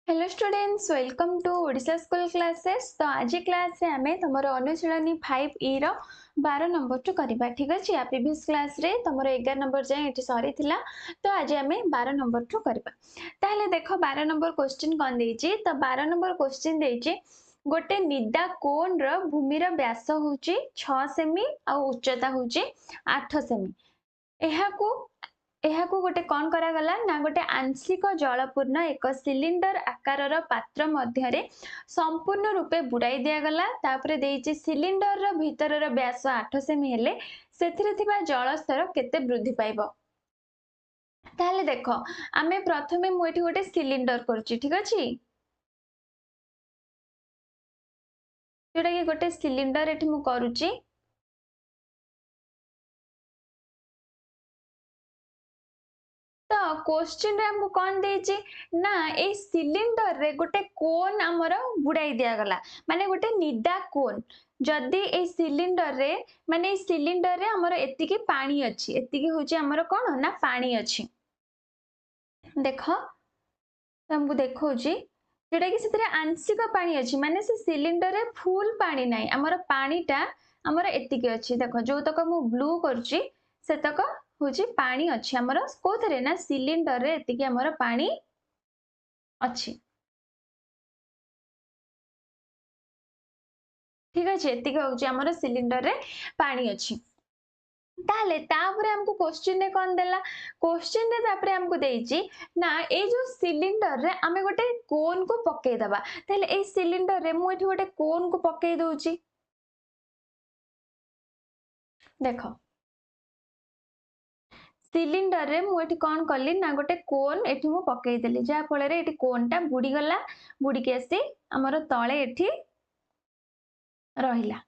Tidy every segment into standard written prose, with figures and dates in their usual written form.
Hello students welcome to Odisha school classes. तो आज class रे आमे तमर अनुशीलनी 5 ई रो 12 नंबर टू करबा। ठीक अछि। आ प्रीवियस क्लास रे तमर 11 नंबर जाय एठी सरी थिला, तो आज आमे 12 नंबर टू करबा। ताहले देखो 12 नंबर क्वेश्चन कोन देछि। तो 12 नंबर क्वेश्चन देछि गोटे निदा कोन रो भूमि रो व्यास होछि 6 सेमी आ उच्चता होछि 8 सेमी। एहाकू एहाकू गोटे कौन करा गला ना गोटे आंशिक जलपूर्ण एक सिलिंडर आकार पात्र मध्यरे संपूर्ण रूपे बुड़ाई दिया गला। तापरे देइछि सिलिंडर रो भीतर रो व्यास 8 सेमी हेले सेथिरे थिबा जल स्तर केते वृद्धि पाइबो। ताहले देखो आमे प्रथमे मु एठी गोटे सिलिंडर करछि। ठीक अछि। जोटा कि गोटे सिलिंडर एठी मु करूछि। तो क्वेश्चन रे हमको कौन देछि ना ए सिलिंडर रे गोटे कोन हमर बुड़ाई दिया गला, माने गोटे निदा कोन। जदि ए सिलिंडर रे माने ए सिलिंडर रे हमर एतिकी पानी अछि, एतिकी होछि हमर कोन ना पानी अछि। देखो हमको देखौछि जेटा कि सेतरे आंशिक पानी अछि, माने से सिलिंडर रे फुल पानी नाही, हमर पानीटा हमर एतिकी अछि। देखो जो तक मु ब्लू करछि सेतक होछि पानी अछि हमर कोथरे ना सिलिंडर रे एतिकी हमर पानी अछि। ठीक अछि। एतिकी होछि हमर सिलिंडर रे पानी अछि। ताले तापरे हमको क्वेश्चन रे कोन देला, क्वेश्चन रे तापरे हमको देछि ना ए जो सिलिंडर रे आमे गोटे कोन को पके दबा। ताले ए सिलिंडर रे मु एठी गोटे कोन को पके दउछि। देखो सिलिंडर रे मु एठी कोन कली ना गोटे कोन एठी मु पके देली, जा फल रे एठी कोनटा बुडी गला, बुडी के आसी हमर तळे एठी रहिला।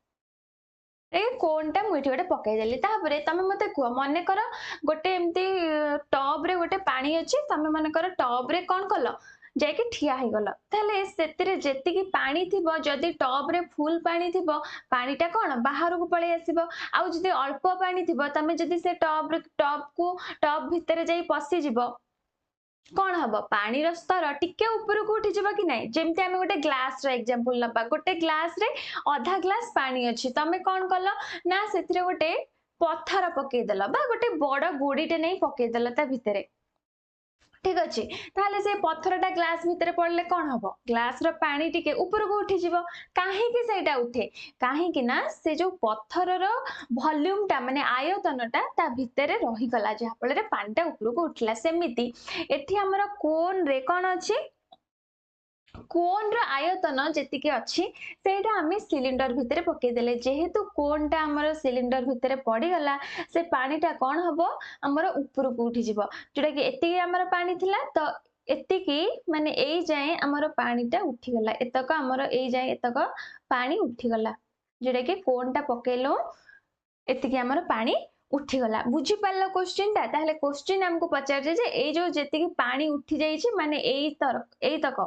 ए कोनटा मु एठी गोटे पके देली। तापरे तमे मते कुह मने कर गोटे एमती टब रे गोटे पानी अछि, तमे मने कर टब रे कोन कलो जायके ठिया हे गलो। ताले सेतिरे जेतिकी पानी थिबो, जदि टब रे फुल पानी थिबो पानीटा कोन बाहर को पळे आसीबो। आउ जदि अल्प पानी थिबो तमे जदि से टब भितरे जाई पसी जिवो कौन हम पानी स्तर टिके ऊपर को उठी जावा कि नहीं। जेमती आमे गोटे ग्लास रो एग्जांपल नबा, गोटे ग्लास रे आधा ग्लास पानी अछि, तमे कौन कलो ना सेथिरे गोटे पत्थर पके देलो बा गोटे बड़ गोड़ीटे नहीं पके देलो ता भितरे। ठीक अछि। ताहले से पत्थरटा ग्लास भितरे पड़ले कौन हबो, ग्लास रो पानी टिके ऊपर को उठी जिवो। काहे कि सेटा उठे, काहे कि ना से जो पत्थर रो वॉल्यूम टा माने आयतनटा ता भितरे रही गला, जहा फल रे पानीटा ऊपर को उठला। सेमिति एठी हमर कोन रे कोन अछि, कोन रो आयतन जेतिके अछि सेटा हमें सिलिंडर भितरे पके देले। जेहेतु कोनटा हमर सिलिंडर भितरे पड़ी गला से पानीटा कोन हबो हमर ऊपर को उठी जिवो। जोटा कि एतिकी हमर पानी थिला तो एतिकी माने एई जाए हमर पानीटा उठी गला, एतक हमर एई जाए एतक पानी उठी गला। जोटा कि कोनटा पकेलो एतिकी हमर पानी उठी गला। बुझी पारलो क्वेश्चन टा। ताहले क्वेश्चन हमको पचार जे ए जो जेतिकी पानी उठी जाईछि माने एई तक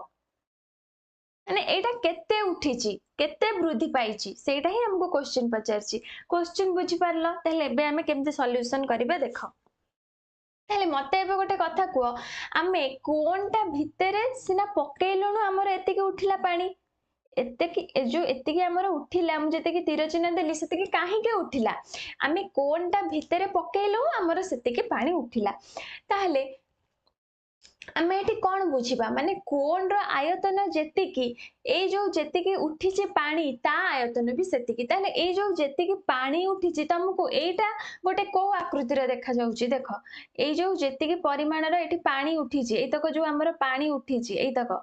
माने एटा केते उठिछि केते वृद्धि पाइछि सेटा ही हमको क्वेश्चन पचारछि। क्वेश्चन बुझी पारलो। ताहले एबे हमें केमते सॉल्यूशन करिबा देखो। ताहले मते एबे गोटे कथा कुओ, आमे कोनटा भितरे सिना पकेइलुनु हमर एतिकी उठिला पानी, एतिकी जो एतिकी हमर उठिला हम जेतिकी तीर चिन्ह देली सेतिकी काहेके उठिला, आमे कोनटा भितरे पकेइलु हमर सेतिकी पानी उठिला। ताहले आमे एठी कोन बुझिबा माने कोन रो आयतन जेतिकी ए जो जेतिकी उठिछि पानी ता आयतन भी सेतिकी। ताहले ए जो जेतिकी पानी उठिछि तमको एटा गोटे को आकृति रे देखा जाउछि। देखो ए जो जेतिकी परिमाण रो एठी पानी उठिछि, एतक जो हमर पानी उठिछि एतक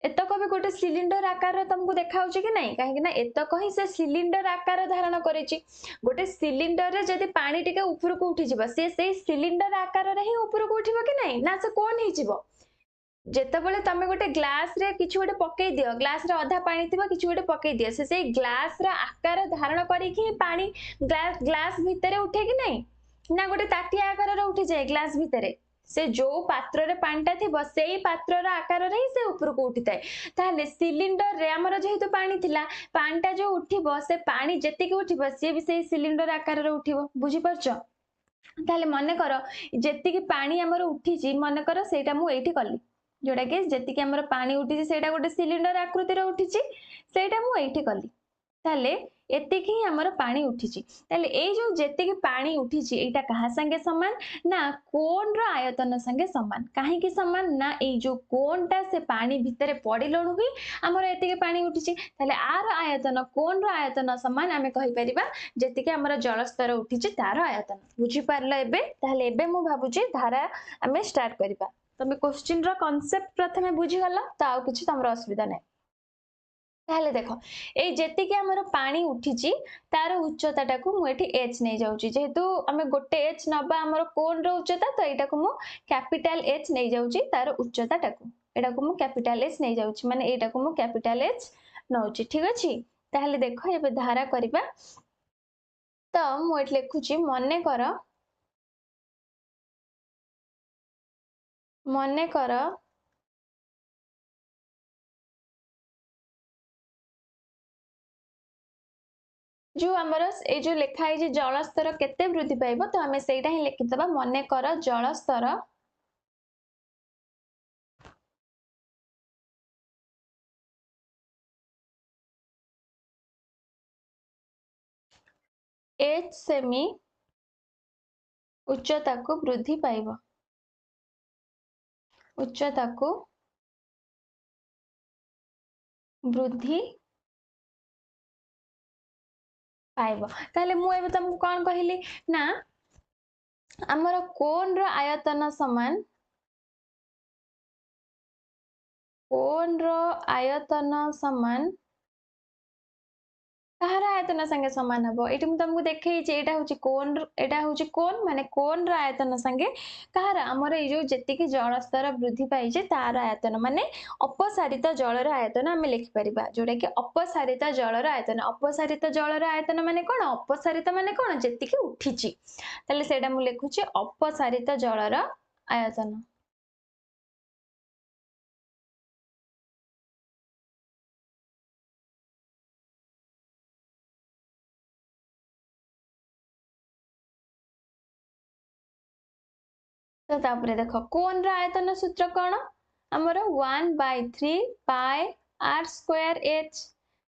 एतक भी गोटे सिलिंडर आकार रो तुमको देखा होछि कि नहीं, काहे कि ना एतक ही से सिलिंडर आकार धारण करिछि। गोटे सिलिंडर रे जदि पानी टिके ऊपर को उठी जिवो से सिलिंडर आकार रे ही ऊपर को उठिबो कि नहीं ना से कोन ही जिवो। जेतेबेले तमे गोटे ग्लास रे किछु गोटे पकेई दियो, ग्लास रे अधा पानी थिबो किछु गोटे पकेई दियो, से सेई ग्लास रा आकार धारण करिकि पानी ग्लास भितरे उठे कि नहीं ना गोटे ताटिया आकार रे उठी जाए ग्लास भितरे। से जो पात्र रे पानीटा थिबो सेई पात्र रा आकार रे ही से ऊपर को उठिताए। ताहले सिलिंडर रे हमर जेहेतु पानी थिला, पानीटा जो उठिबो से पानी जेतिकी उठिबो से भी सेई सिलिंडर आकार रे उठिबो। बुझी परछो। ताहले मने करो जेतिकी पानी हमर उठिछि मने करो सेटा मु एठी कली, जोटा कि जेतिकी हमर पानी उठी सेटा गोटे सिलिंडर आकृतिर उठी सेटा मु एठी कली ताले एतिकी ही हमर पानी उठी ताले ए जो जेतिकी पानी उठी एटा कहा संगे समान ना कोन रो आयतन संगे समान काहे की समान ना ए जो कोनटा से पानी भितरे पड़िलणु ही हमर एतिकी पानी उठी ताले आर आयतन कोन रो आयतन समान आमे कहि परिबा जेतिकी हमर जल स्तर उठी तार आयतन बुझी पारला एबे ताले एबे मु भाबुची धारा आमे स्टार्ट करिबा तमे क्वेश्चन रो कांसेप्ट प्रथमे बुझी गला त आउ किछि तमरो असुविधा नै ताहले देखो ए जेतिकी हमर पानी उठिची तार उच्चता को मु एठी h नै जाउची जेहेतु हमें गोटे h नबा हमर कोन रो उच्चता तो एटा को मु कैपिटल h नै जाउची तार उच्चता को एटा को मु कैपिटल h नै जाउची माने एटा को मु कैपिटल h नउची ठीक अछि ताहले देखो एबे धारा करिबा तो मु एठी लिखुची मने कर जो आमर ए जो लिखाई जे जल स्तर केते वृद्धि पाइबो तो हमें सेटा ही लिखि दबा मने कर जल स्तर h सेमी उच्चता को वृद्धि पाइबो उच्चता को वृद्धि पाइबो ताले मु एबे तुमको कोन कहिली ना हमर कोन रो आयतन समान कोन रो आयतन समान कहार आयतन संगे समान हबो एटी मु तुमको देखै जे एटा होची कोन माने कोन रो आयतन संगे कहार हमर ए जो जेति की जल स्तर वृद्धि पाई जे तार आयतन माने अपसारित जल रो आयतन हम लिखि परिबा जोटा कि अपसारित जल रो आयतन माने कोन अपसारित माने कोन जेति की उठिची ताले सेटा मु लिखुची अपसारित जल रो आयतन तो तापरे देखो कोन रो आयतन सूत्र कोन हमर 1/3 पाई r स्क्वायर h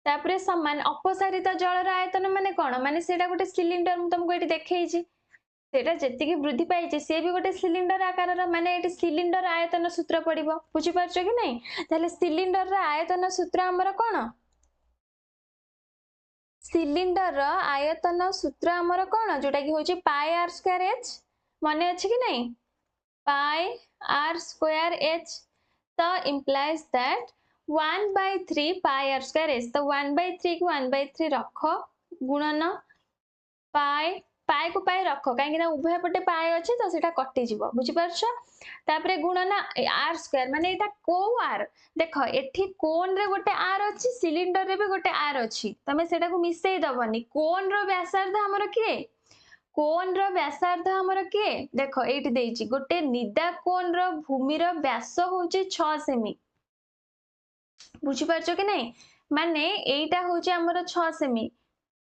तापरे समान अपसारित जल आयतन माने कोन माने सेटा गोटे सिलिंडर मु तुमको एटी देखै छी सेटा जेति की वृद्धि पाई छी से भी गोटे सिलिंडर आकार रो माने एटी सिलिंडर आयतन सूत्र पड़िबो बुझी परछो कि नै ताले सिलिंडर रो आयतन सूत्र हमर कोन सिलिंडर रो आयतन सूत्र हमर कोन जोटा कि होची पाई r स्क्वायर h माने अछि कि नै pi r square h तो implies that 1/3 pi r square h तो 1/3 को 1/3 रखो गुणन pi pi को pi रखो काहे कि उभय पटे pi अछि तो सेटा कटि जिवो बुझि परछो तापरे गुणन r स्क्वायर माने एटा को r देखो एठी कोन रे गोटे r अछि सिलिंडर रे भी गोटे r अछि तमे सेटा को मिसई दबनी कोन रो व्यासार्ध हमर किए कोन रो व्यासार्ध हमर के देखो एठी देइची गोटे निदा कोन रो भूमि रो व्यास होची 6 सेमी बुझी परछो कि नै माने एटा होची हमर 6 सेमी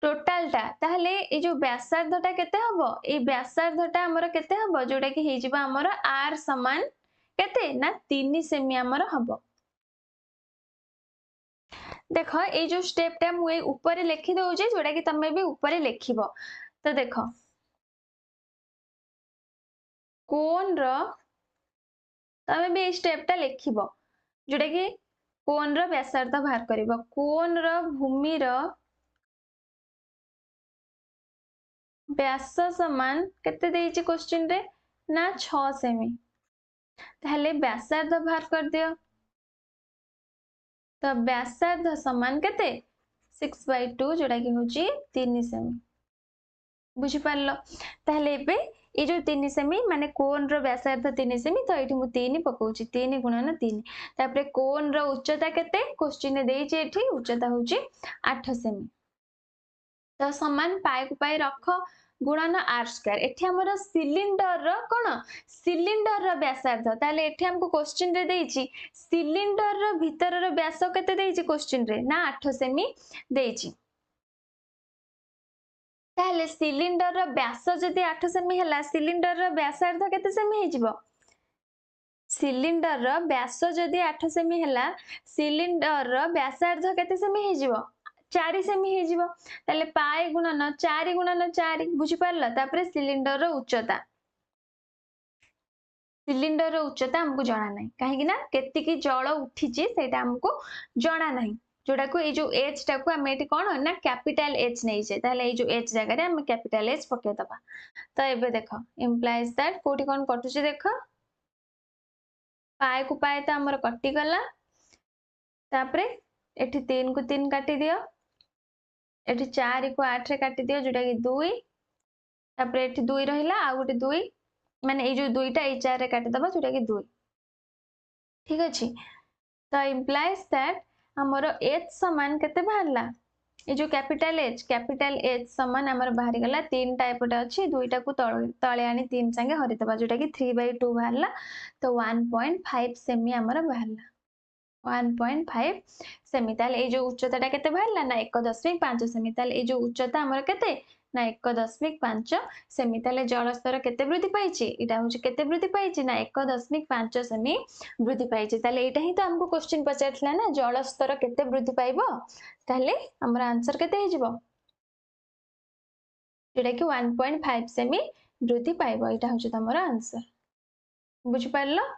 टोटलटा ताहले ए जो व्यासार्धटा केते हबो ए व्यासार्धटा हमर केते हबो जोटा कि हे जिबा हमर r समान केते ना 3 सेमी हमर हबो देखो ए जो स्टेपटा मु ए ऊपर लिखि दउजे जोटा कि तमे भी ऊपर लिखिबो तो देखो कोन रो तमे भी ए स्टेपटा लिखिबो जोटा कि कोन रो व्यासार्ध बाहर करिबो कोन रो भूमि रो व्यास समान केते देइची क्वेश्चन रे ना 6 सेमी ताहले व्यासार्ध बाहर कर दियो तो व्यासार्ध समान केते 6/2 जोटा कि होची 3 सेमी बुझी पारलो ताहले एबे ए जो 3 सेमी माने कोन रो व्यासार्ध 3 सेमी तो एठी मु 3 पकोची 3 गुणन 3 तापरे कोन रो उच्चता केते क्वेश्चन ने देइची एठी उच्चता होची 8 सेमी तो समान पाई को पाई रखो गुणन r स्क्वायर एठी हमर सिलिंडर रो कोन सिलिंडर रो व्यासार्ध ताले एठी हमको क्वेश्चन रे देइची सिलिंडर रो भीतर रो व्यास केते देइची क्वेश्चन रे ना 8 सेमी देइची ताले सिलिंडर रो व्यास जदि 8 सेमी हला सिलिंडर रो व्यासार्ध केते सेमी हे जिवो सिलिंडर रो व्यास जदि 8 सेमी हैला सिलिंडर रो व्यासार्ध केते सेमी हे जिवो 4 सेमी हे जिवो ताले पाई गुणन 4 गुणन 4 बुझी पारला तापरे सिलिंडर रो उच्चता सिलिंडर रो उच्चता हमको जाना नहीं कहीं ना केतिकी जल उठीची सेटा हमको जाना नहीं जोड़ा को ये जो एच टा को हम एटी कोन ना कैपिटल एच नहीं जे ताले ये जो एच जगह रे हम कैपिटल एच पके दबा तो एबे देखो इंप्लाइज दैट कोठी कोन कटुची देखो पाए को पाए तो हमर कटि गला तापरे एठी 3 को 3 काटी दियो एठी 4 को 8 रे काटी दियो जोटा कि 2 तापरे एठी 2 रहिला आ गोटे 2 माने ए जो 2 टा ए 4 रे काटी दबा जोटा कि 2 ठीक अछि तो इंप्लाइज दैट हमर h समान केते बाहरला ए जो कैपिटल एच समान हमर बाहरी गला 3 टा एपटे अछि 2 टा को तळे आनी 3 संगे हरि दबा जोटा कि 3/2 बाहरला तो 1.5 सेमी हमर बाहरला 1.5 सेमी ताले ए जो उच्चताटा केते बाहरला ना 1.5 सेमी ताले ए जो उच्चता हमर केते ना 1.5 सेमी ताले जलस्तर केते वृद्धि पाइछि इटा होछि केते वृद्धि पाइछि ना 1.5 सेमी वृद्धि पाइछि ताले एटा ही तो हमको क्वेश्चन पचारथिला ना जलस्तर केते वृद्धि पाइबो ताले हमर आंसर केते हे जिवो जेटा कि 1.5 सेमी वृद्धि पाइबो इटा होछि तमर आंसर बुझि पारलो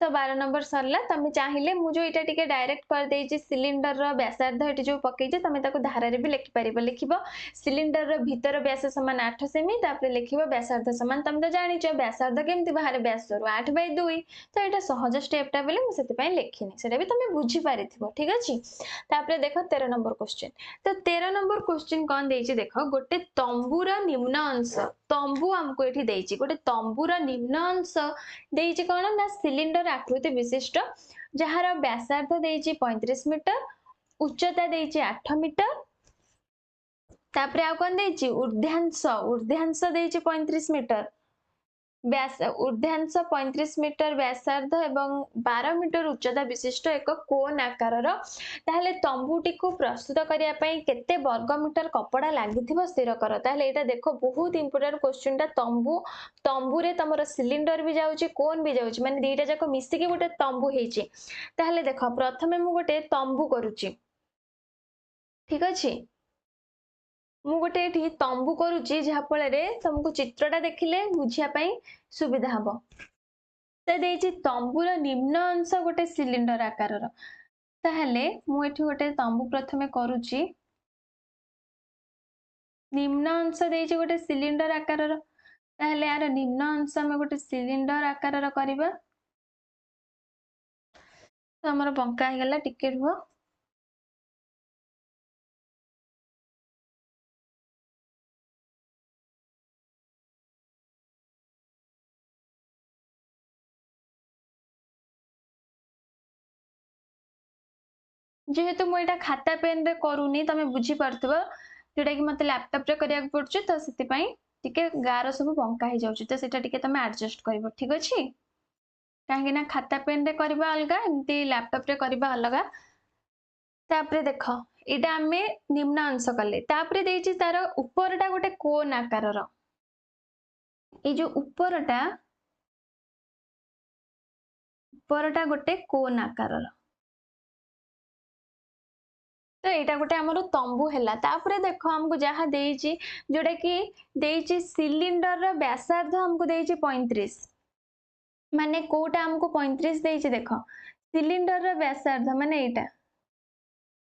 तो 12 नंबर सरला तमे चाहिले मु जो इटा टिके डायरेक्ट कर देछि सिलिंडर रो व्यासार्ध एटी जो पकेछि तमे ताको धारा रे भी लिखि परिबो लिखिबो सिलिंडर रो भीतर व्यास समान 8 सेमी तापर लिखिबो व्यासार्ध समान तमे तो जानिचो व्यासार्ध केमति बाहर व्यास रो 8/2 तो एटा सहज स्टेप टा बोले मु सेति पय लिखिनी सेटा भी तमे बुझी पारिथिबो ठीक अछि तापर देखो 13 नंबर क्वेश्चन तो 13 नंबर क्वेश्चन कोन देछि देखो गोटे तंबूर निम्न अंश तंबू हमको एठी देछि गोटे तंबूर निम्न अंश देछि कोन ना सिलिंडर आकृति विशिष्ट जहार व्यासार्ध देछि 35 मीटर उच्चता देछि 8 मीटर तापरे आ कोन देछि ऊर्ध्यांश देछि 35 मीटर व्यास ऊर्ध्यांश 35 मीटर व्यासार्ध एवं 12 मीटर उच्चता विशिष्ट एक कोन आकार रो ताहले तंबूटी को प्रस्तुत करिया पई केते वर्ग मीटर कपड़ा लागिथिबो स्थिर कर ताहले एटा देखो बहुत इंपोर्टेंट क्वेश्चन ता तंबू रे तमरो सिलिंडर भी जाउची कोन भी जाउची माने दीटा जाको मिसी के गोटे तंबू हेची ताहले देखो प्रथमे मु गोटे तंबू करूची ठीक अछि मु गोटे एठी तंबू करूची जहा फळे रे तुमको चित्रटा देखिले बुझिया पई सुविधा हबो ते देछि तंबूर निम्न अंश गोटे सिलिंडर आकार रो ताहले मु एठी गोटे तंबू प्रथमे करूची निम्न अंश देछि गोटे सिलिंडर आकार रो ताहले यार निम्न अंश हम गोटे सिलिंडर आकार रो करबा तो हमर बंका हे गेला टिके रुहो जेहेतु मु एटा खाता पेन रे करूनी तमे बुझी परथबो जेटा कि मते लैपटॉप रे करिया पड़छ तो सेति पई टिके गारो सब बंका हे जाउछ तो सेटा टिके तमे एडजस्ट करबो ठीक अछि काहे ना खाता पेन रे करबा अलगा एमती लैपटॉप रे करबा अलगा तापरे देखो एटा हमें निम्न अंश कले तापरे देछि तार ऊपरटा गोटे कोन आकार रो ए जो ऊपरटा गोटे कोन आकार रो तो एटा गोटे हमर तंबू हैला तापरे देखो हमको जहा देछि जोटा कि देछि सिलिंडर रो व्यासार्ध हमको देछि 35 माने कोटा हमको 35 देछि देखो सिलिंडर रो व्यासार्ध माने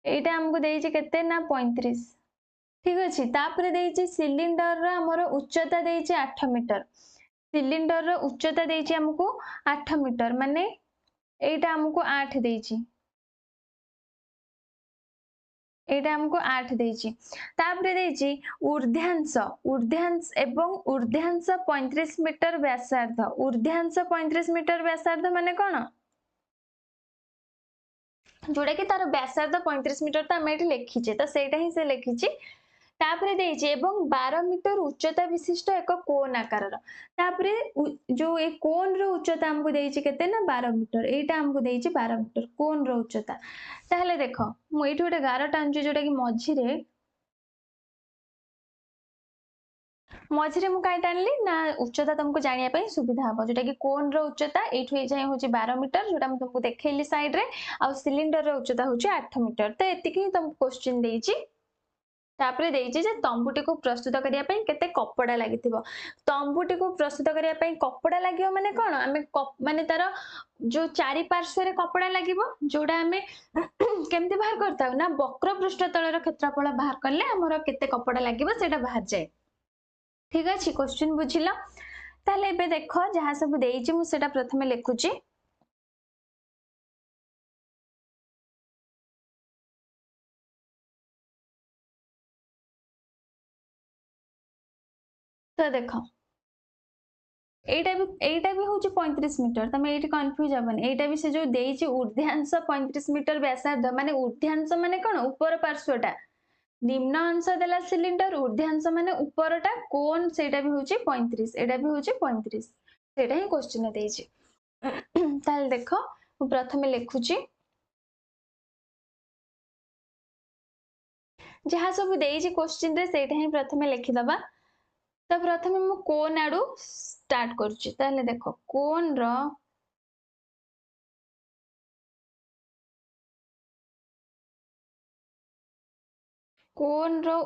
एटा हमको देछि केते ना 35 ठीक अछि तापरे देछि सिलिंडर रो हमर उच्चता देछि 8 मीटर सिलिंडर रो उच्चता देछि हमको 8 मीटर माने एटा हमको 8 देछि एटा हमको 8 देछि तापरे देछि ऊर्ध्यांश एवं ऊर्ध्यांश 35 मीटर व्यासार्ध ऊर्ध्यांश 35 मीटर व्यासार्ध माने कोन जोड़ा कि तार व्यासार्ध 35 मीटर तो हमें लिखीचे तो सेटा ही से लिखीची तापरे देछि एवं 12 मीटर उच्चता विशिष्ट एक कोन आकार रो तापरे जो ए कोन रो उच्चता हमको देछि केते ना 12 मीटर एटा हमको देछि 12 मीटर कोन रो उच्चता ताहले देखो मु एठी गोटे गारो टांजु जोटा कि मझे मु कहीं टाणी ना उच्चता तुमको जानापी सुविधा हम जोटा कि कोन रो उच्चता ये जाए हूँ 12 मीटर जोटा मुझे तुमको देखली साइड रे आ सिलिंडर रो उच्चता हूँ 8 मीटर तो ये तुमको क्वेश्चन देइछि तापरे देइछि जे तंबुटी को प्रस्तुत करिया पई केते कपड़ा लागिथिबो तंबुटी को प्रस्तुत करिया पई कपड़ा लागियो माने कोन आमे माने तार जो चारि पार्श्व रे कपड़ा लागिबो जोडा आमे केमती बाहर करताउ ना वक्र पृष्ठ तळर क्षेत्रफल बाहर करले हमर केते कपड़ा लागिबो सेटा बाहर जाय ठीक अछि क्वेश्चन बुझिलो ताले एबे देखो जहा सब देइछि मु सेटा प्रथमे लिखुछि तो देखो एटा भी होची 35 मीटर तमे एटी कंफ्यूज हबन एटा भी से जो देइची ऊर्ध्यांश 35 मीटर व्यासार्ध माने ऊर्ध्यांश माने कोन ऊपर पार्श्वटा निम्न अंश देला सिलिंडर ऊर्ध्यांश माने ऊपरटा कोन सेटा भी होची 35 एटा भी होची 35 सेटा ही क्वेश्चन देइची ताल देखो मु प्रथमे लिखुची जहा सब देइची क्वेश्चन रे सेटा ही प्रथमे लिखि दबा तो प्रथमे मु कोन आडू स्टार्ट करछि ताले देखो कोन रो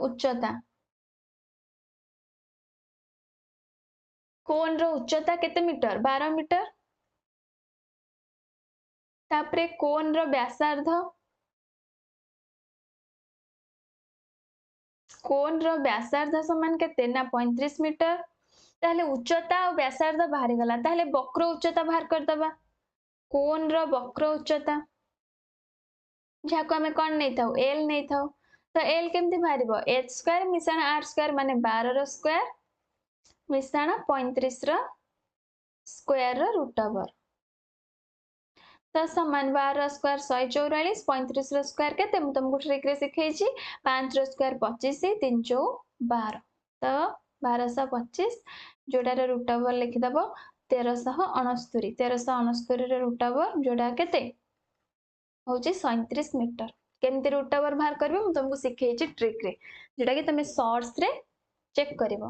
उच्चता कोन रो उच्चता केते मीटर 12 मीटर तापरे कोन रो व्यासार्ध कोन रो व्यासार्ध समान केते ना 35 मीटर ताले उच्चता और व्यासार्ध बाहरी गला ताले वक्र उच्चता बाहर कर दबा कोन रो वक्र उच्चता जाको हमें कोन नै थाउ l नै थाउ तो l केमती बाहरिबो h स्क्वायर मिसाण r स्क्वायर माने 12 रो स्क्वायर मिसाण 35 रो स्क्वायर रो रूट ओवर तो समान 12 स्क्वायर 144 35 रो स्क्वायर केते मु तुमको ट्रिक रे सिखैछि 5 रो स्क्वायर 25 3 चौ 12 तो 1225 जोडार रूट ओवर लिखि दबो 1369 1369 रूट ओवर जोडा केते होची 37 मीटर केमती रूट ओवर बाहर करबे मु तुमको सिखैछि ट्रिक रे जेटा कि तमे शॉर्ट्स रे चेक करबो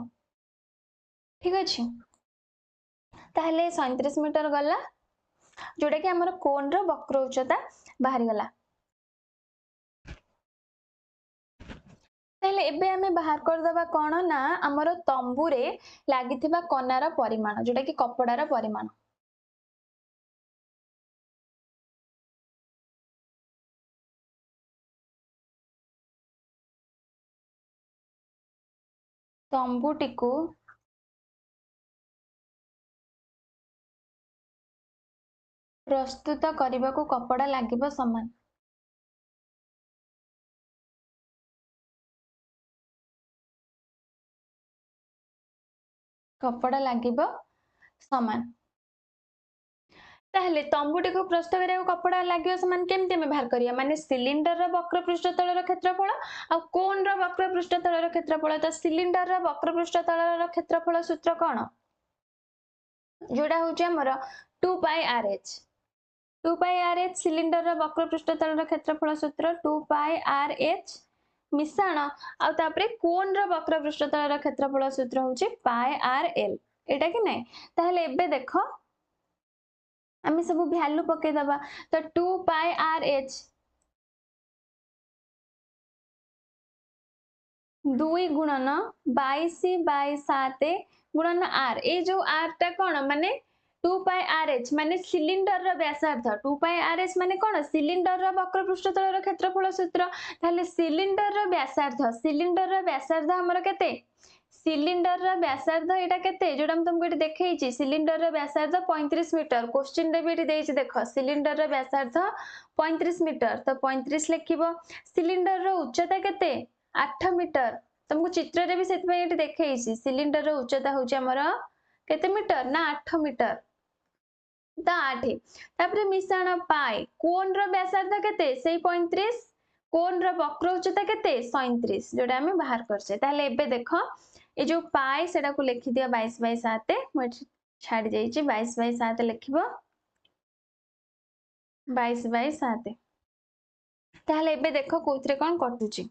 ठीक अछि ताहले 37 मीटर गला जोटा कि हमर कोन रो वक्र उच्चता बाहर गला ताहले एबे हमें बाहर कर दबा कोन ना हमर तंबू रे लागिथिबा कनार परिमाण जोटा कि कपड़ार परिमाण तंबूटी को प्रस्तुत करने को कपड़ा लागिबो समान कपड़ा लागिबो समान ताहले तंबुटी को प्रस्तुत करिया कपड़ा लागिबो समान केमते में बाहर करिया माने सिलिंडर रो वक्र पृष्ठ तळर क्षेत्रफल आ कोन रो वक्र पृष्ठ तळर क्षेत्रफल तो सिलिंडर रो वक्र पृष्ठ तळर क्षेत्रफल सूत्र कोन जोडा होचे हमर 2 पाई rh 2 पाई rh सिलिंडर रो वक्र पृष्ठ तळर क्षेत्रफल सूत्र 2 पाई rh मिसाण आ तापरे कोन रो वक्र पृष्ठ तळर क्षेत्रफल सूत्र होचे पाई rl एटा कि नै ताहले एबे देखो आमे सब वैल्यू पके दबा तो 2 पाई rh 2 गुणन 22/7 गुणन r ए जो r टा कोन माने 2 पाई rh माने सिलिंडर रो व्यासार्ध 2 पाई rh माने कोन सिलिंडर रो वक्र पृष्ठ तळर क्षेत्रफल सूत्र ताले सिलिंडर रो व्यासार्ध हमर केते सिलिंडर रो व्यासार्ध एटा केते जोडा हम तुमको एटी देखैछि सिलिंडर रो व्यासार्ध 35 मीटर क्वेश्चन रे भी एटी देछि देखो सिलिंडर रो व्यासार्ध 35 मीटर तो 35 लिखिबो सिलिंडर रो उच्चता केते 8 मीटर तुमको चित्र रे भी सेति पय एटी देखैछि सिलिंडर रो उच्चता होछि हमर केते मीटर ना 8 मीटर तो 8 तापरे मिश्रण पाई कोन रो व्यासार्ध केते सेई 35 कोन रो वक्र उच्चता केते 37 जोडा हमें बाहर करछे ताले एबे देखो ए जो पाई सेटा को लिखि दिया 22/7 मु छाडी जाईची 22/7 लिखिबो 22/7 ताले एबे देखो कोथरे कोन कटुची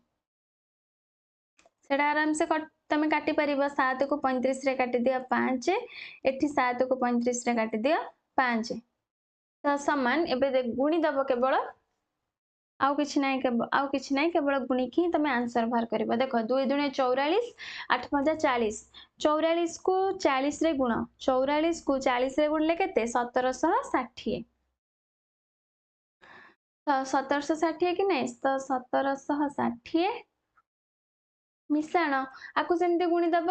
सेटा आराम से तमें काटी पारिबो 7 को 35 रे काटी दियो 5 एठी 7 को 35 रे काटी दियो 5 तो समान एबे गुणी दबो केवल आउ किछि नाही केवल गुणिकी ही तमें आंसर बाहर करिबो देखो 2 दुणे 44 8 पंजा 40 44 को 40 रे गुण 44 को 40 रे गुणले केते 1760 तो 1760 कि नहीं तो 1760 मिश्रण आकु सेमती गुणी दब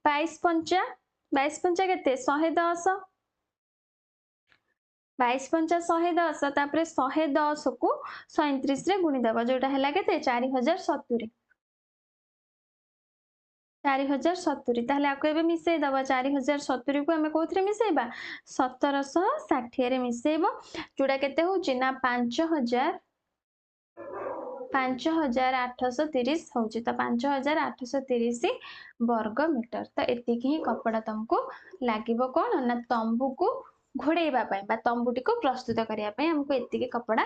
22 पंचा केते 110 22 पंचा 110 तापरे 110 को 37 रे गुणी दब जोटा हैला केते 4070 4070 ताहले आको एबे मिसेई दबा 4070 को हमें कोथरे मिसेइबा 1760 रे मिसेइबो जोटा केते होची ना 5830 होची तो 5830 वर्ग मीटर तो एतिकी ही कपड़ा तुमको लागिबो कोन ना तंबू को घोड़ेबा पई बा तंबूटी को प्रस्तुत करिया पई हमको एतिकी कपड़ा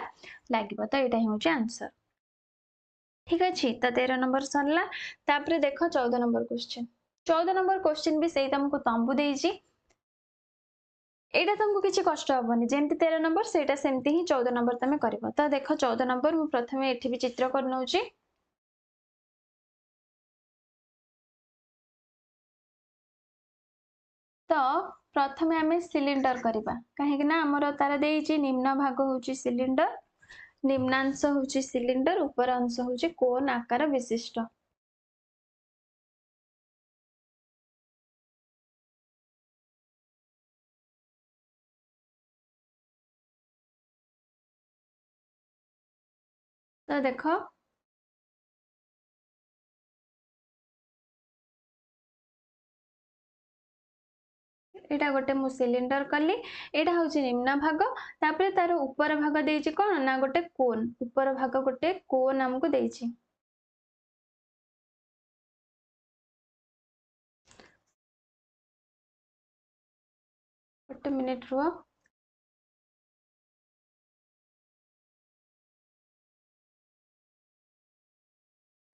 लागिबो तो एटा ही होची आंसर ठीक अछि तो 13 नंबर सरला तापरे देखो 14 नंबर क्वेश्चन 14 नंबर क्वेश्चन भी सही तुमको तंबू देइची एटा तुमको किछि कष्ट हबनी जेमति 13 नंबर सेटा सेमति ही 14 नंबर तमे करबो तो देखो 14 नंबर मु प्रथमे एठी भी चित्र कर नउची तो प्रथमे आमे सिलिंडर करबा काहे कि ना हमर तार देइची निम्न भाग होची सिलिंडर निम्नांश होची सिलिंडर ऊपर अंश होची कोन आकार विशिष्ट तो देखो एटा गोटे मु सिलिंडर कली एटा होची निम्न भाग तापरे तार ऊपर भाग देइची कोन ना गोटे कोन ऊपर भाग गोटे कोन हमको देइची गोटे मिनिट रुआ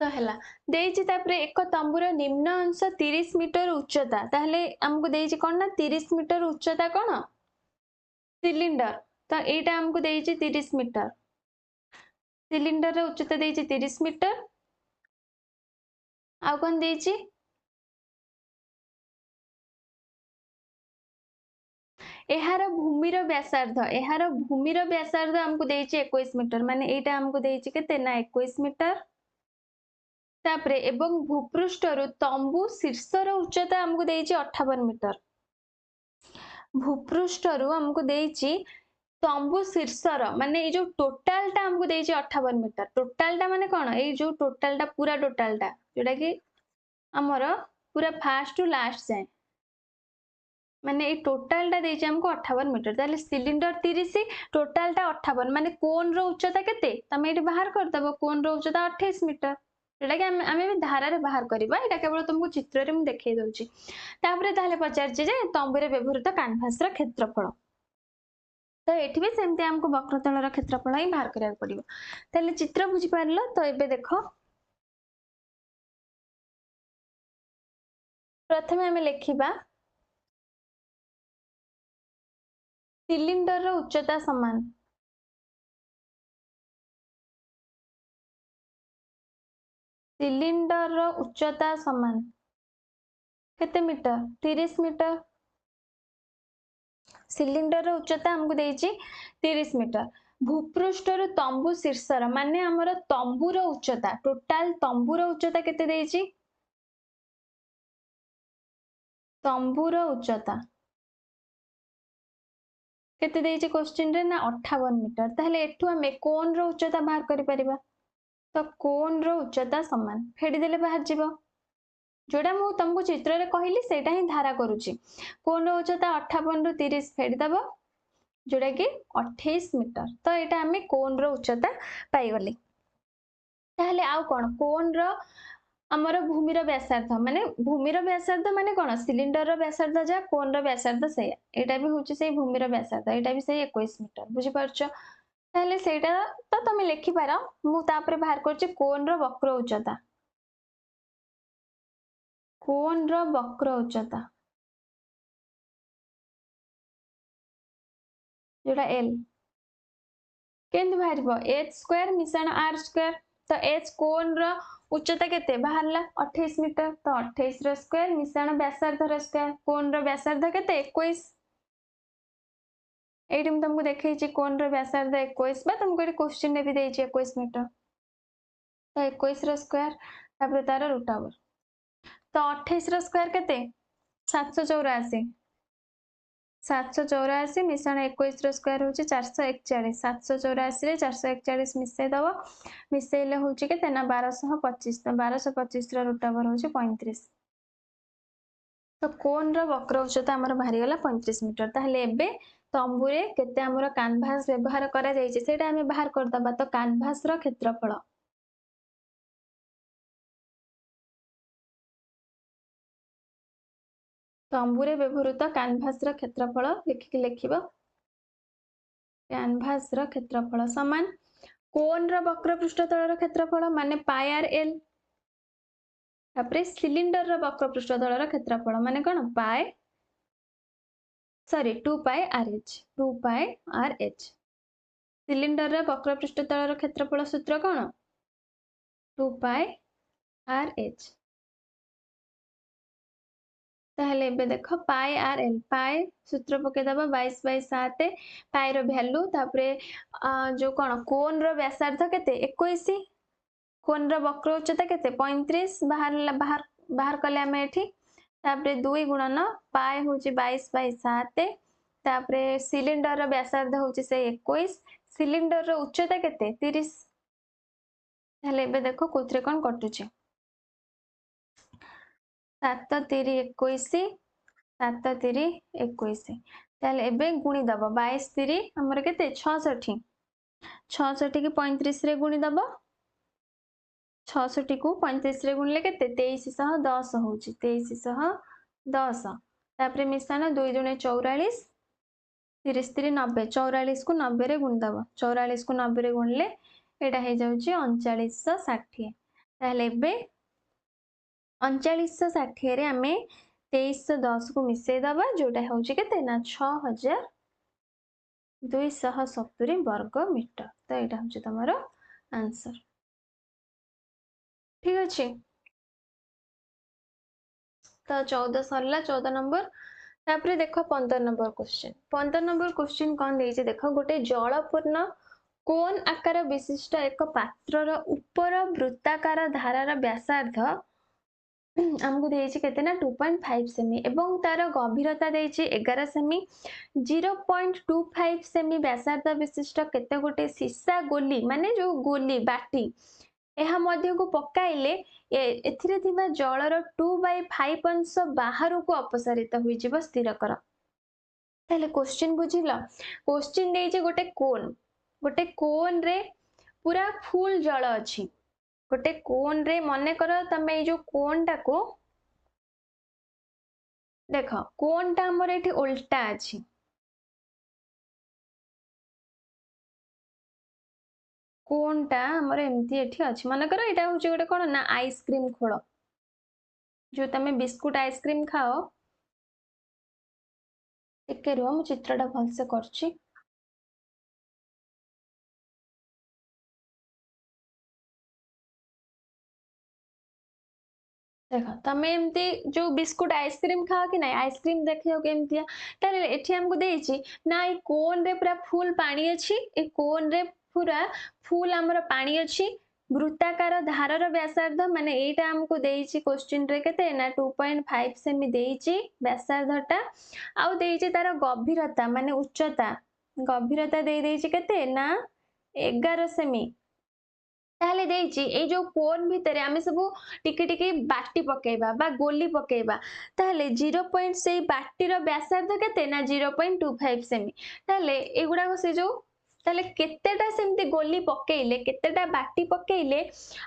तो हैला देइची तापरे एक तंबूर निम्न अंश 30 मीटर उच्चता ताहले हमको देइची कोन ना 30 मीटर उच्चता कोन सिलिंडर तो एटा हमको देइची 30 मीटर सिलिंडर रे उच्चता देइची 30 मीटर आ कोन देइची एहार भूमिर व्यासार्ध हमको देइची 21 मीटर माने एटा हमको देइची केते ना 21 मीटर तापरे एवं भूपृष्ठरु तंबू शीर्षर उच्चता हमको देइची 58 मीटर भूपृष्ठरु हमको देइची तंबू शीर्षर माने ए जो टोटल टा हमको देइची 58 मीटर टोटल टा माने कोन ए जो टोटल टा पूरा टोटल टा जेटा कि हमर पूरा फास्ट टू लास्ट जाए माने ए टोटल टा देइची हमको 58 मीटर ताले सिलिंडर 30 टोटल टा 58 माने कोन रो उच्चता केते तमे एठी बाहर कर दबो कोन रो उच्चता 28 मीटर एटा कि आमे भी धारा रे बाहर करबा एटा केवल तुमको चित्र रे मु देखाई दउची तापरे ताले पचारची जे तंबुरे व्यवहृत कैनवास रा क्षेत्रफल तो एठी भी सेमते हमको वक्रतल रा क्षेत्रफल ही बाहर करिया पड़िबो ताले चित्र बुझी पारलो तो एबे देखो प्रथमे हमें लेखिबा सिलिंडर रो उच्चता समान सिलिंडर रो उच्चता समान केते मीटर 30 मीटर सिलिंडर रो उच्चता हमको देइची 30 मीटर भूपृष्ठर तंबू शीर्षर माने हमर तंबूर उच्चता टोटल तंबूर उच्चता केते देइची तंबूर उच्चता केते देइची क्वेश्चन रे ना 58 मीटर ताहले एठु हमें कोन रो उच्चता बाहर करि परिबा तो कोन रो उच्चता समान फेडी देले बाहर जीवो जोड़ा मु तुमको चित्र रे कहली सेटा ही धारा करूची कोन रो उच्चता 58 रु 30 फेडी दबो जोड़ा कि 28 मीटर तो एटा हमें कोन रो उच्चता पाई गली ताहले आउ कोन कोन रो हमर भूमिर व्यासार्ध माने कोन सिलिंडर रो व्यासार्ध जा कोन रो व्यासार्ध से एटा भी होची से भूमिर व्यासार्ध एटा भी से 21 मीटर बुझी परछो ताहले सेटा तो तमे लिखि पारो मु तापरे बाहर करची कोन रो वक्र उच्चता कोन रो वक्र उच्चता जोटा एल केमती बाहर एच स्क्वायर मिश्रण आर स्क्वायर तो एच कोन रो उच्चता केते बाहरला 28 मीटर तो 28 रो स्क्वायर मिश्रण व्यासार्ध रो स्क्वायर कोन रो व्यासार्ध केते 21 एठी हम तुमको देखैछि कोन रो व्यासार्ध 21 बा तुमको एठी क्वेश्चन ने भी देछि 21 मीटर तो 21 रो स्क्वायर तापर तार रूट ओवर तो 28 रो स्क्वायर केते 784 784 मिश्रण 21 रो स्क्वायर होची 441 784 रे 441 मिसै दबो मिसैले होची केते ना 1225 तो 1225 रो रूट ओवर होची 35 तो कोन रो वक्र उच्चता हमर बाहरी गला 35 मीटर ताहले एबे तंबुरे केते हमर कैनवास व्यवहार करा जायछि सेटा हमें बाहर कर दबा तो कैनवास रो क्षेत्रफल तंबुरे व्यवहृत कैनवास रो क्षेत्रफल लिखिबो कैनवास रो क्षेत्रफल समान कोन रो वक्र पृष्ठतल रो क्षेत्रफल माने पाई आर एल तापरे सिलिंडर रो वक्र पृष्ठतल रो क्षेत्रफल माने कोन पाई सॉरी 2 पाई आर एच सिलिंडर रो वक्र पृष्ठतल रो क्षेत्रफल सूत्र कोन 2 पाई आर एच ताहले एबे देखो पाई आर एल पाई सूत्र पके दबा 22/7 पाई रो वैल्यू तापरे जो कोन कोन रो व्यासार्ध केते 21 कोन रो वक्र उच्चता केते 35 बाहर कले हमें एठी तापरे 2 गुणन पाई होची 22/7 तापरे सिलिंडर रो व्यासार्ध होची से 21 सिलिंडर रो उच्चता केते 30 ताहले एबे देखो कोथरे कोन कटुची 7 3 21 7 3 21 ताहले एबे गुणी दबो 22 3 हमर केते 66 66 की 35 रे गुणी दबो 66 को 35 रे गुणले केते 2310 होची 2310 तापरे मिश्रण 2 दुणे 44 30 3 90 44 को 90 रे गुण दबो 44 को 90 रे गुणले एटा हे जाउची 3960 ताहले एबे 3960 रे हमें 2310 को मिसै दबा जोटा होची केते ना 6270 वर्ग मीटर तो एटा होची तमरो आंसर ठीक अछि तो 14 सरला 14 नंबर तापरे देखो 15 नंबर क्वेश्चन कोन देइছে देखो गोटे जलपूर्ण कोन आकार विशिष्ट एक पात्रर ऊपर वृत्ताकार धारार व्यासार्ध हमको देइছে केते ना 2.5 सेमी एवं तार गभीरता देइছে 11 सेमी 0.25 सेमी व्यासार्ध विशिष्ट केते गोटे सीसा गोली माने जो गोली बाटी एहा मध्य को पकाइले एथिरे थिबा जलर 2/5 अंश बाहर को अपसारित होई जिवो स्थिर कर ताले क्वेश्चन बुझिला क्वेश्चन देइছে गोटे कोन रे पूरा फुल जल अछि गोटे कोन रे मने करो तमे जो कोन टा को देखो कोन टा हमर एठी उल्टा अछि कोन टा हमर एमती एठी अछि मने करो एटा होची गोटे कोन ना आइसक्रीम खोल जो तमे बिस्कुट आइसक्रीम खाओ एके रो हम चित्रटा भल से करछि देखो तमे एमती जो बिस्कुट आइसक्रीम खाओ कि नहीं आइसक्रीम देखियो केमतिया ताले एठी हमको देइछि ना ई कोन रे पूरा फुल पानी अछि ए कोन रे पूरा फुल हमर पानी अछि वृत्ताकार धारर व्यासार्ध माने एटा हमको देइछि क्वेश्चन रे केते ना 2.5 सेमी देइछि व्यासार्धटा आउ देइछि तार गभीरता माने उच्चता गभीरता देइछि केते ना 11 सेमी ताहले देइछि ए जो कोन भितरे आमे सब टिके टिके बाटी पकेबा बा गोली पकेबा ताहले 0 पॉइंट से बाटी रो व्यासार्ध केते ना 0.25 सेमी ताहले एगुडा को से जो ताहले केतेटा सेमती गोली पकेइले केतेटा बाटी पकेइले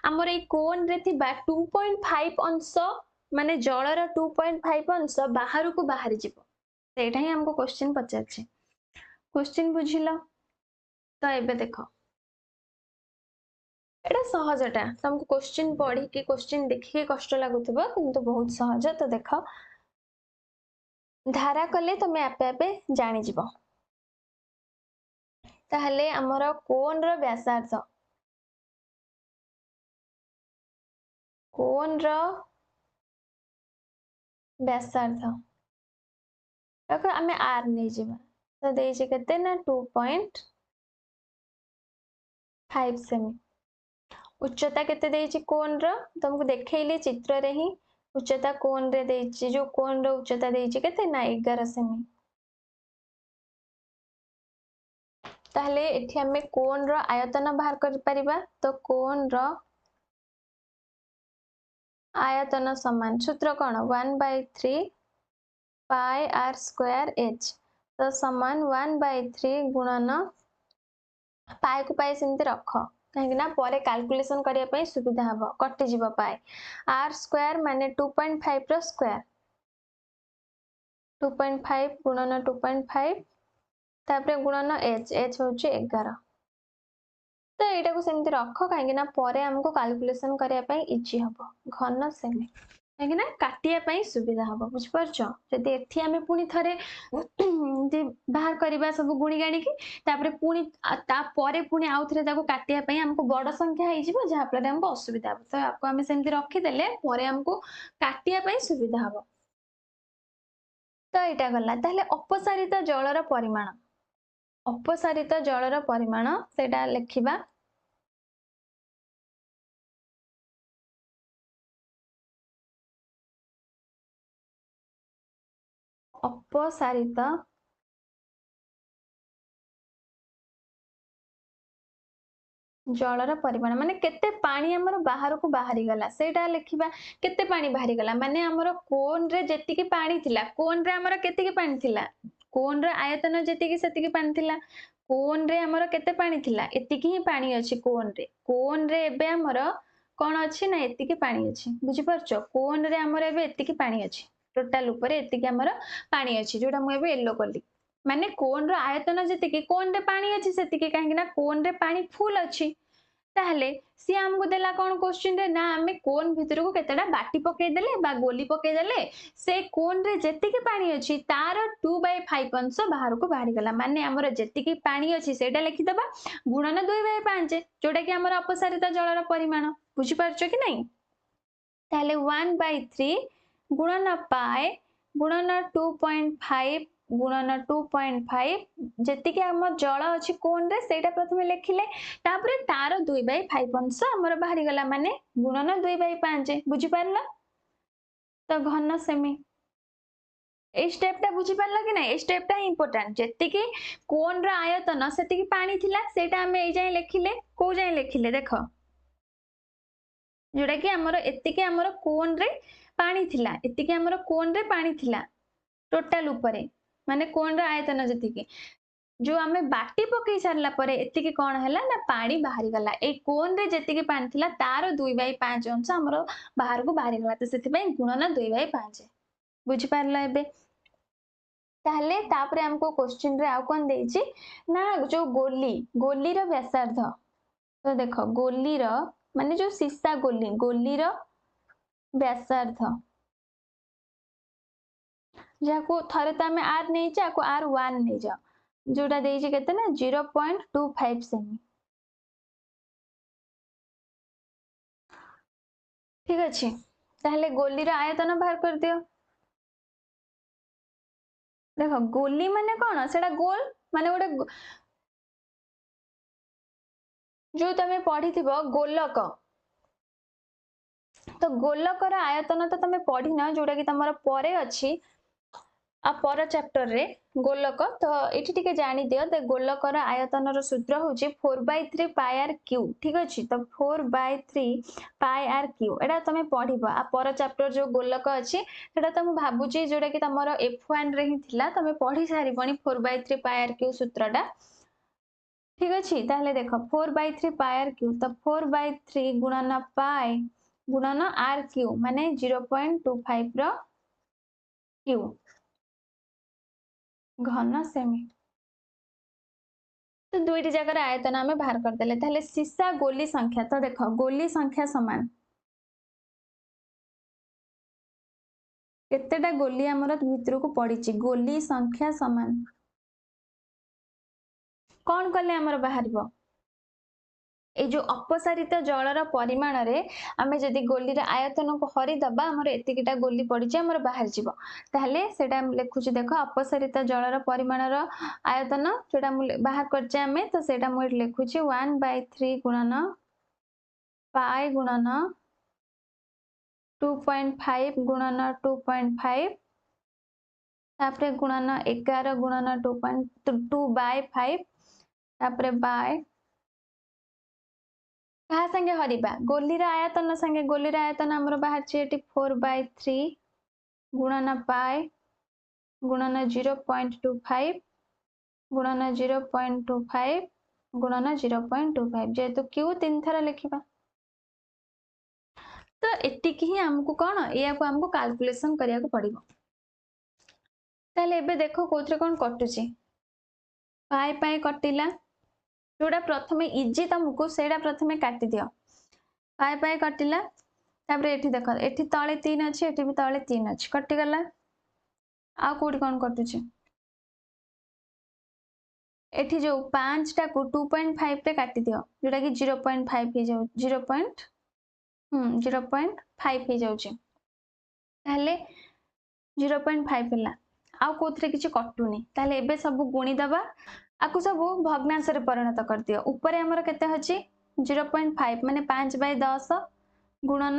हमर ए कोन रे थिबा 2.5 अंश माने जलर 2.5 अंश बाहर को बाहर जिवो सेटा ही हमको क्वेश्चन पचारछि क्वेश्चन बुझिलो तो एबे देखो एटा सहजटा तुमको क्वेश्चन पढ़ी कि क्वेश्चन देखिए कष्ट लगुथिबो किंतु बहुत सहज। तो देख धारा कले तुम आपे आपे जानी जीवो। ताहले हमर कोन रो व्यासार्ध कोन रो व्यासार्ध ताको आमे आर नै जीवा। तो देइछे केते ना 2.5 सेमी। उच्चता केते देइछे कोन रो तुमको देखेइले चित्र रे ही उच्चता कोन रे देइछे जो कोन रो उच्चता देइछे केते ना 11 सेमी। ताहले एठी हमें कोन रो आयतन बाहर कर परिबा। तो कोन रो आयतन समान सूत्र कोन 1/3 पाई आर स्क्वायर एच। तो समान 1/3 गुणन पाई को पाई सेमती रख कहीं ना परे कैलकुलेशन करिया पई सुविधा हबो कटि जीवो पाई आर स्क्वायर माने 2.5 रो स्क्वायर 2.5 गुणन 2.5 तापरे गुणन एच एच होची 11। तो एटा को सेमती रख कहीं ना परे हमको कैलकुलेशन करिया पई इजी हबो घन सेमी कहीं ना काटिया पई सुविधा हबो बुझ परछो। जदि एठी हमें पुनी थरे जे बाहर करबा सब गुणी गाणी की तापरे पुनी ता परे पुनी आउथरे ताको काटिया पई हमको बड़ संख्या हे जिवो जहा फले हमको असुविधा हबो। तो आपको हमें सेमती रखी देले परे हमको काटिया पई सुविधा हबो। तो एटा गला ताहले अपसारित जलर परिमाण अपसारित जलर परिमाण सेटा लिखिबा। अपसारित जलर परिमाण माने केते पानी हमर बाहर को बाहरी गला सेटा लिखिबा। केते पानी बाहरी गला माने हमर कोन रे जेतिकी पानी थिला कोन रे हमर केतिकी पानी थिला कोन रे आयतन जेतिकी सेतिकी पानी थिला कोन रे हमर केते पानी थिला एतिकी ही पानी अछि कोन रे एबे हमर कोन अछि ना एतिकी पानी अछि बुझि परछो। कोन रे हमर एबे एतिकी पानी अछि टोटल ऊपर एतिकी हमर पानी अछि जोटा मु एबे येलो करली माने कोन रो आयतन जेतिकी कोन रे पानी अछि सेतिकी काहे ना कोन रे पानी फुल अछि। ताहले सी हमको देला कोन क्वेश्चन रे ना हमें कोन भीतर को केतेडा बाटी पके देले बा गोली पके देले से कोन रे जेतिकी पानी अछि तार 2/5 अंश बाहर को बाहरी गला माने हमर जेतिकी पानी अछि सेटा लिखि दबा गुणन 2/5 जोटा कि हमर अपसारित जलर परिमाण बुझि परछो कि नहीं। ताहले 1/3 गुणन पाए गुणन 2.5 गुणन 2.5 जेतिकी हमर जल अछि कोन रे सेटा प्रथमे लिखिले तापरे तार 2/5 अंश हमर बाहरी गला माने गुणन 2/5 बुझि परला। तो घन सेमी ए स्टेपटा बुझी परला कि नहीं ए स्टेपटा इंपोर्टेंट जेतिकी कोन रा आयतन सेतिकी पानी थिला सेटा हमें ए जाय लिखिले को जाय लिखिले देखो जोटा कि हमर एतिकी हमर कोन रे पानी थिला एतिकी हमर कोन रे पानी थिला टोटल ऊपरे माने कोन रा आयतन जेतिकी जो हमें बाटी पकई सारला परे एतिकी कोन हैला ना पानी बाहरी गला ए कोन रे जेतिकी पानी थिला तार 2/5 अंश हमर बाहर को बाहरी गला तो सेति पई गुणन 2/5 बुझी परला एबे। ताहले तापरे हमको क्वेश्चन रे आ कोन देइची ना जो गोली रो व्यासार्ध। तो देखो गोली रो माने जो सीसा गोली रो व्यासार्ध जाको थरे त हमें आर नै जाको R1 नै जा जोटा देइची केते ना 0.25 सेमी ठीक अछि। ताहले गोली रो आयतन बाहर कर दियो। देखो गोली माने कोन सेटा गोल माने गोटे जो तमे पढ़ी थिबो गोलक तो गोलकर आयतन तो तमे पढ़ी ना जोटा कि तमरो परे अछि आ पर चैप्टर रे गोलक तो एठी टिके जानि दियो द गोलकर आयतन रो सूत्र होची 4/3 पाई आर क्यू ठीक अछि। तो 4/3 पाई आर क्यू एटा तमे पढ़िबो आ पर चैप्टर जो गोलक अछि सेटा त मु भाबुची जोटा कि तमरो F1 रे ही थिला तमे पढ़ी सारी बणी 4/3 पाई आर क्यू सूत्रटा ठीक अछि। ताहले देखो 4/3 पाई आर क्यू तो 4/3 गुणन पाई गुणन आर क्यू माने 0.25 रो क्यू घन सेमी। तो दुईटी जगार आयतन आम बाहर करदे ताहले सीसा गोली संख्या तो देख गोली संख्या समान केतेटा गोली आमर भितर को पड़ी गोली संख्या समान कौन कले आमर बाहर ए जो अपसारित जलर परिमाण रे आमे जदि गोलीर आयतन को हरिदबा आमर एतिकिटा गोली पड़ी आमर बाहर जीवो ताहले सेटा लिखुची देख अपसारित जलर परिमाणर आयतन जोटा बाहर करछे आमे तो सेटा मु लिखुची 1/3 गुणन पाई गुणन 2.5 गुणन 2.5 तापरे गुणन 11 गुणन 2/5 तापरे बाय कहा संगे हरिबा गोलीर आयतन संगे गोलीर आयतन हमर बाहर छि एटी 4/3 गुणन पाई गुणन 0.25 गुणन 0.25 गुणन 0.25 जेतु क्यू तीन थरा लिखिबा तो एतिक ही हमको कौन या को हमको कैलकुलेशन करिया को पड़िबो ताले एबे देखो कोथरे कौन कटुची पाई पाई कटिला जोड़ा प्रथमे इजी तुमको सेटा प्रथमे काटी दियो पाई पाई कटिला तापरे एठी देखो एठी तळे 3 अछि एठी भी तळे 3 अछि कटि गला आ कोडी कोन कटुची एठी जो 5 टा को 2.5 पे काटी दियो जोटा कि 0.5 हे जाउ 0.5 हे जाउची ताले 0.5 हला आ कोथरे किछि कटुनी ताले एबे सब गुणी दबा आकु सब भग्नांश रे परिणत कर दियो ऊपर हमर केते अछि 0.5 माने 5/10 गुणन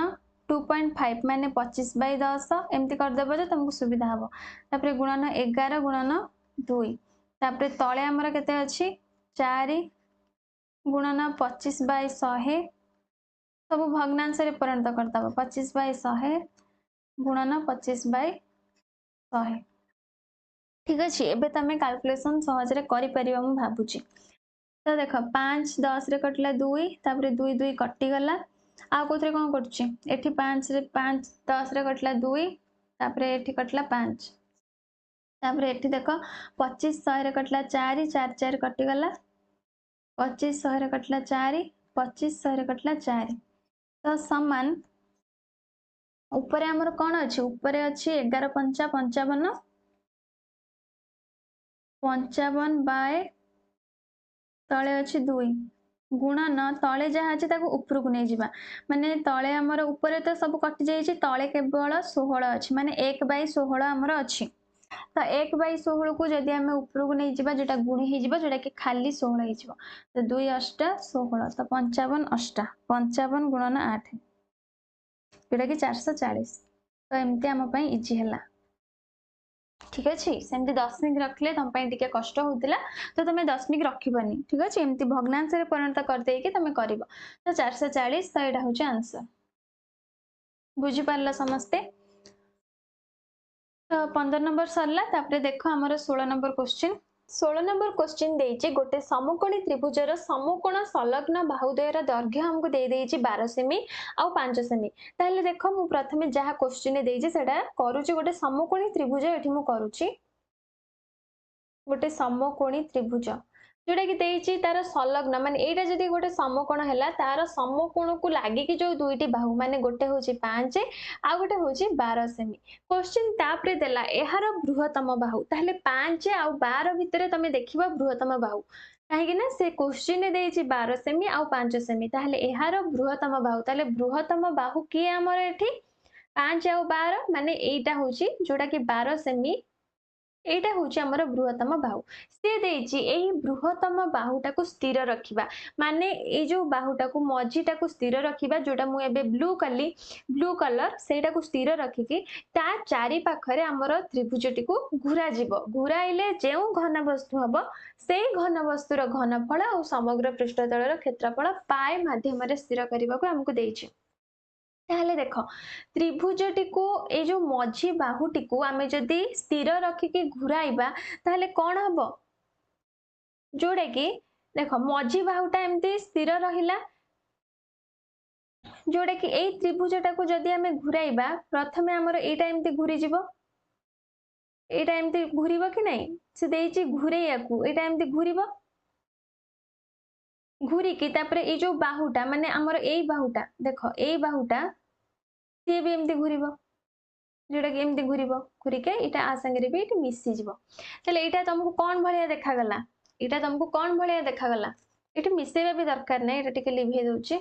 2.5 माने 25/10 एमती कर देबो जे तुमको सुविधा हबो तापरे गुणन 11 गुणन 2 तापरे तळे हमर केते अछि 4 गुणन 25/100 सब भग्नांश रे परिणत कर दबो 25/100 गुणन 25/100 ठीक अच्छे एबे तमे कैलकुलेशन सहज रे करि परिबा मु भाबुची तो देख 5 10 रे कटला 2 तापरे 2 2 कटि गला आ कोथरे कोन करछि एठी 5 रे 5 10 रे कटला 2 तापरे एठी कटला 5 तापरे एठी देख 25 100 रे कटला 4 4 4 कटि गला 25 100 रे कटला 4 25 100 रे कटला 4 तो समान ऊपर हमर कोन अछि ऊपर अछि 11 5 55 55 बाय तले अछि 2 गुणन तले जहा अछि ताको ऊपर को नै जिबा माने तले हमर ऊपर तो सब कटि जाय छि तले केवल 16 अछि माने 1/16 हमर अछि तो 1/16 को जदि हमें ऊपर को नै जिबा जेटा गुणी हे जिबा जेटा कि खाली 16 हे जिबो तो 2 8 16 तो 55 8 55 गुणन 8 जेटा कि 440 तो एमती हम पई इजी हला ठीक अच्छे सेमती दशमिक रखले तुम टिके कष्ट होता तो तुम दशमिक रखनी ठीक अच्छे एमती भग्नांश परिणत करदे तुम कर तो 440 तो यहाँ हूँ आंसर बुझीपार समस्ते तो 15 नंबर सरला देख आमर 16 नंबर क्वेश्चन 16 नंबर क्वेश्चन देइछि गोटे समकोणी त्रिभुजर समकोण संलग्न बाहुद्वयर दैर्घ्य हमको दे देइछि 12 सेमी आउ 5 सेमी ताहले देखो मु प्रथमे जहा क्वेश्चन देइछि सेटा करूछि गोटे समकोणी त्रिभुज एठी मु करूछि गोटे समकोणी त्रिभुज जोटा कि देइछि तार संलग्न माने एटा जदि गोटे समकोण हैला तार समकोण को लागि कि जो दुईटी बाहु माने गोटे होछि 5 आ गोटे होछि 12 सेमी क्वेश्चन तापरे देला एहार बृहत्तम बाहु ताहले 5 आ 12 भितरे तमे देखिबा बृहत्तम बाहु काहेकि ना से क्वेश्चन ने देइछि 12 सेमी आ 5 सेमी ताहले एहार बृहत्तम बाहु ताहले बृहत्तम बाहु की हमर एठी 5 आ 12 माने एटा होछि जोटा कि 12 सेमी एटा होछि हमर बृहत्तम बाहु से देइछि एही बृहत्तम बाहुटा को स्थिर रखिबा माने ए जो बाहुटा को मझीटा को स्थिर रखिबा जोटा मु एबे ब्लू कलर सेटा को स्थिर रखिकी ता चारि पाखरे हमर त्रिभुजटी को घुरा जिवो घुराइले जेउ घन वस्तु हबो सेई घन वस्तुर घनफल और समग्र पृष्ठतलर क्षेत्रफल पाए माध्यम रे स्थिर करबा को हमको देइछि ताहले देखो त्रिभुजटी को ए जो मझी बाहुटी को आमे जदि स्थिर रखिकी घुराइबा ताहले कोन हबो जोड़े कि देखो मझी बाहुटा एमती स्थिर रहिला जोड़े कि ए त्रिभुजटा को जदि आमे घुराइबा प्रथमे हमर एटा एमती घुरी जिवो एटा एमती घुरीबो कि नै से देइछि घुरेया को एटा एमती घुरीबो घूरिकी तापरे ये जो बाहुटा माने आमर एई बाहुटा देख एई बाहुटा सी भी एमती घूरिब जोटा कि एमती घूरिब घूरिके इटा आ संगे भी इट मिसी जीव ताले इटा तुमको कौन भलिया देखागला इटा तुमको कौन भलिया देखागला इटा मिसेबा भी दरकार नै इटा टिके लिभे दउची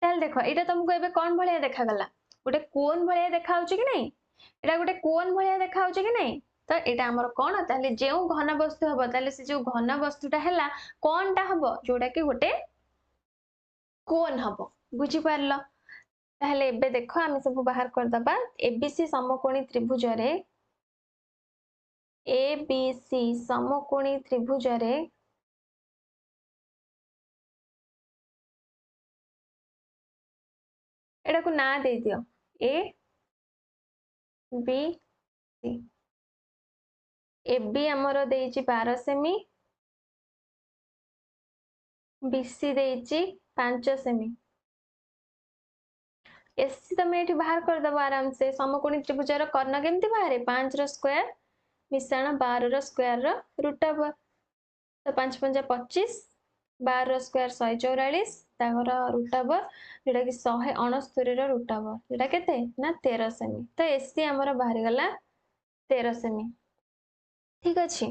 ताले देखो इटा तुमको एबे कौन भलिया देखागला गोटे कोन भलिया देखाउची कि नै इटा गोटे कोन भलिया देखाउची कि नै तो एटा हमर कोन ताले जेउ घन वस्तु हबो ताले से जो घन वस्तुटा हैला कोनटा हबो जोटा कि गोटे कोन हबो बुझी पारलो ताले एबे देखो आमे सब बाहर कर दबा एबीसी समकोणी त्रिभुज रे एबीसी समकोणी त्रिभुज रे एटा को ना दे दियो ए बी सी एबी हमर देइची 12 सेमी बीसी देइची 5 सेमी एससी तमे एठी बाहर कर दबो आराम से समकोणी त्रिभुज रो कर्ण केमती बाहरे 5 रो स्क्वायर मिश्रण 12 रो स्क्वायर रो रूट ओवर तो 5 5 25 12 रो स्क्वायर 144 तागर रूट ओवर जेटा कि 169 रो रूट ओवर जेटा केते ना 13 सेमी तो एससी हमर बाहर गला 13 सेमी ठीक अछि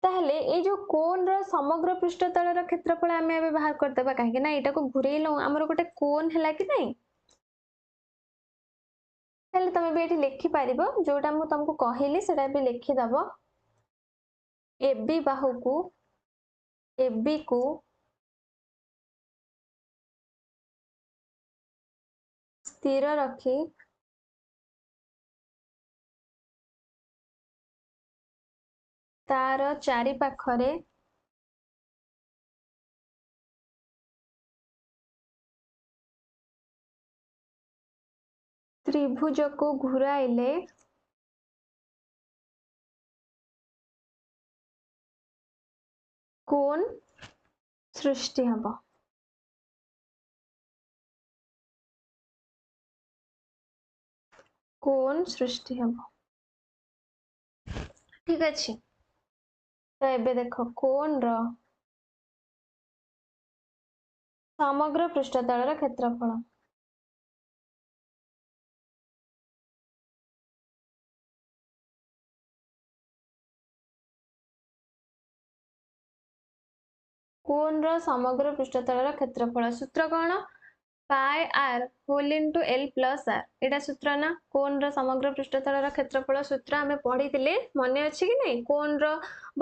ताहले ए जो कोन रो समग्र पृष्ठतल रो क्षेत्रफल आमे एबे बाहर कर देबा काहे ना एटा को घुरेइलो हमर गोटे कोन हैला कि नै ताहले तमे बे एठी लिखि पारिबो जोटा मु तुमको कहिली सेटा भी लिखि दबो एबी बाहु को एबी को स्थिर रखी तार चारि पाखरे त्रिभुज को घुराइले कोन सृष्टि हबो कोन सृष्टि हबो ठीक अछि तो एबे देखो कोन रो समग्र पृष्ठतल रो क्षेत्रफल कोन रो समग्र पृष्ठतल रो क्षेत्रफल सूत्र कोन pi r whole into l plus r एटा सूत्र ना कोन रो समग्र पृष्ठतल रो क्षेत्रफल सूत्र हमें पढ़ीतिले मने अछि कि नै कोन रो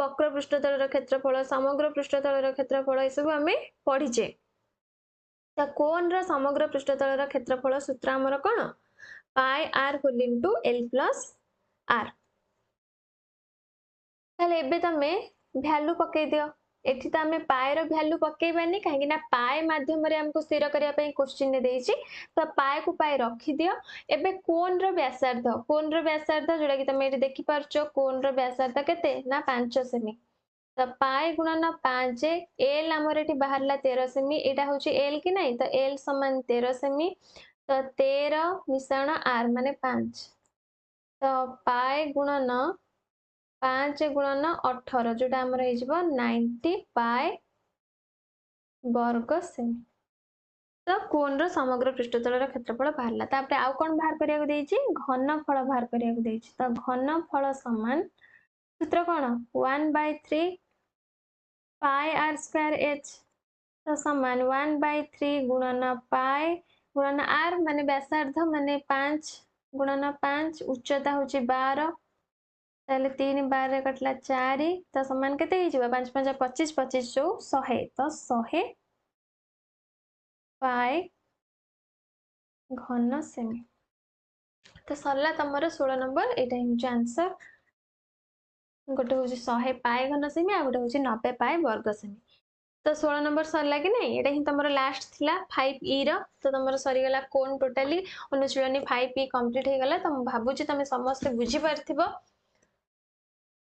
वक्र पृष्ठतल रो क्षेत्रफल समग्र पृष्ठतल रो क्षेत्रफल ए सब हमें पढ़ीचे तो कोन रो समग्र पृष्ठतल रो क्षेत्रफल सूत्र हमर कोन pi r whole into l plus r ताले एबे तमे वैल्यू पके दियो एठी त हमें पाए रो वैल्यू पकेबानी काहे ना पाए माध्यम रे हमको स्थिर करिया पई क्वेश्चन ने देइची तो पाए को पाए रखी दियो एबे कोन रो व्यासार्ध जोडा कि तमे एठी देखि पारछो कोन रो व्यासार्ध केते ना 5 सेमी तो पाए गुणन 5 एल हमर एठी बाहरला 13 सेमी एटा होची एल कि नै तो एल समान 13 सेमी तो 13 मिश्रण आर माने 5 तो पाए गुणन 5 गुणन 18 जोटा हमर हे जिवो 90 पाए वर्ग सेमी तो कोन रो समग्र पृष्ठतल रो क्षेत्रफल बाहरला तापरे आउ कोन बाहर करिया को देइची घनफल बाहर करिया को देइची तो घनफल समान सूत्र कोन 1/3 पाई आर स्क्वायर एच तो समान 1/3 गुणन पाई गुणन आर माने व्यासार्ध माने 5 गुणन 5 उच्चता होची 12 ताले 3 12 रे कटला 4 तो समान केते हे जिवो 5 5 25 25 जो 100 तो 100 पाई घन सेमी तो सरला तमरो 16 नंबर एटा हिज आंसर गोटे होची 100 पाई घन सेमी आ गोटे होची 90 पाई वर्ग सेमी तो 16 नंबर सरला कि नै एटा हि तमरो लास्ट थिला 5e रो तो तमरो सरी गला कोन टोटली अनुशीलनी 5e कंप्लीट हे गला तो भाबुची तमे समस्त बुझी परथिबो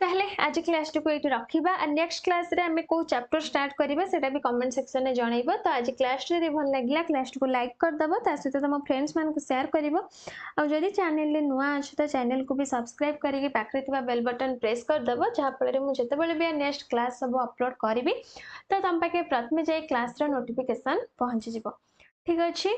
ताहले आज क्लास को ये रखा और नेक्स्ट क्लास रे आमे को चैप्टर स्टार्ट करबा सेटा भी कमेंट सेक्शन में जनइबो। तो आज क्लास रे भल लागला क्लास को लाइक कर दबो, ता सहित तुम फ्रेंड्स मान को शेयर करबो। आ जदि चैनल ले नुआ अछि तो चैनल को भी सब्सक्राइब करके पाखरे थिबा बेल बटन प्रेस कर दबो, जहा फल मु जते बेले भी नेक्स्ट क्लास सब अपलोड करबी तो तुम पाके प्रथमे जाय क्लास रो नोटिफिकेशन पहुंची जिवो। ठीक अछि।